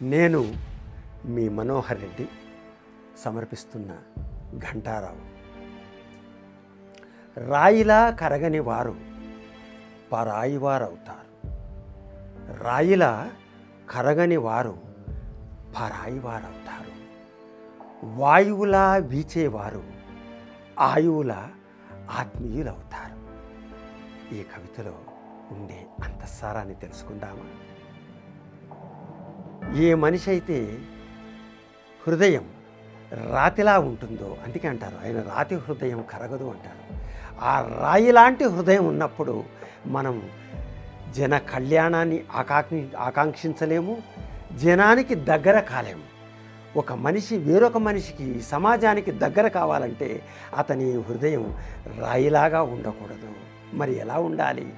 నేను మీ మనోహర్ రెడ్డి సమర్పిస్తున్న ఘంటారావు. రాయిలా కరగని వారు పరాయివారవుతారు. రాయిలా కరగని వారు పరాయివారవుతారు. వాయువులా వీచేవారు ఆయువులా ఆత్మీయులవుతారు. ఈ కవితలో ఉండే అంతఃసారాన్ని తెలుసుకుందామా? ఏ మనిషి అయితే హృదయం రాతిలా ఉంటుందో, అందుకే అంటారు ఆయన రాతి హృదయం కరగదు అంటారు. ఆ రాయి లాంటి హృదయం ఉన్నప్పుడు మనం జన కళ్యాణాన్ని ఆకాంక్షించలేము, జనానికి దగ్గర కాలేము. ఒక మనిషి వేరొక మనిషికి, సమాజానికి దగ్గర కావాలంటే అతని హృదయం రాయిలాగా ఉండకూడదు. మరి ఎలా ఉండాలి?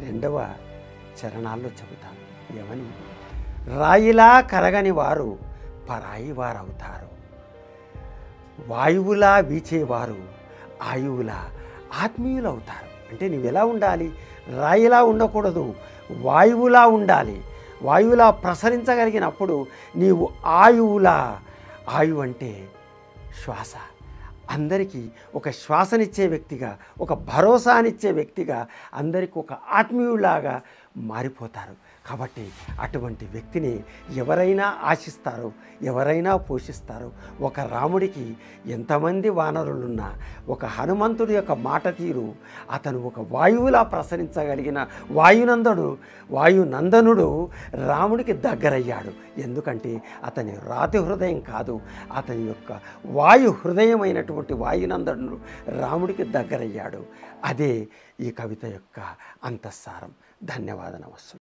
2వ చరణాల్లో చెబుతాను. ఏమని? రాయిలా కరగని వారు పరాయి వారవుతారు. వాయువులా వీచేవారు ఆయువులా ఆత్మీయులవుతారు. అంటే నువ్వెలా ఉండాలి? రాయిలా ఉండకూడదు, వాయువులా ఉండాలి. వాయువులా ప్రసరించగలిగినప్పుడు నీవు ఆయువులా. ఆయువు అంటే శ్వాస. అందరికీ ఒక శ్వాసనిచ్చే వ్యక్తిగా, ఒక భరోసానిచ్చే వ్యక్తిగా, అందరికీ ఒక ఆత్మీయులాగా మారిపోతారు. కాబట్టి అటువంటి వ్యక్తిని ఎవరైనా ఆశిస్తారు, ఎవరైనా పోషిస్తారు. ఒక రాముడికి ఎంతమంది వానరులున్నా, ఒక హనుమంతుడి యొక్క మాట తీరు, అతను ఒక వాయువులా ప్రసరించగలిగిన వాయునందనుడు రాముడికి దగ్గరయ్యాడు. ఎందుకంటే అతని రాతి హృదయం కాదు, అతని యొక్క వాయు హృదయమైనటువంటి వాయునందనుడు రాముడికి దగ్గరయ్యాడు. అదే ఈ కవిత యొక్క అంతఃసారం. ధన్యవాద నమస్సు.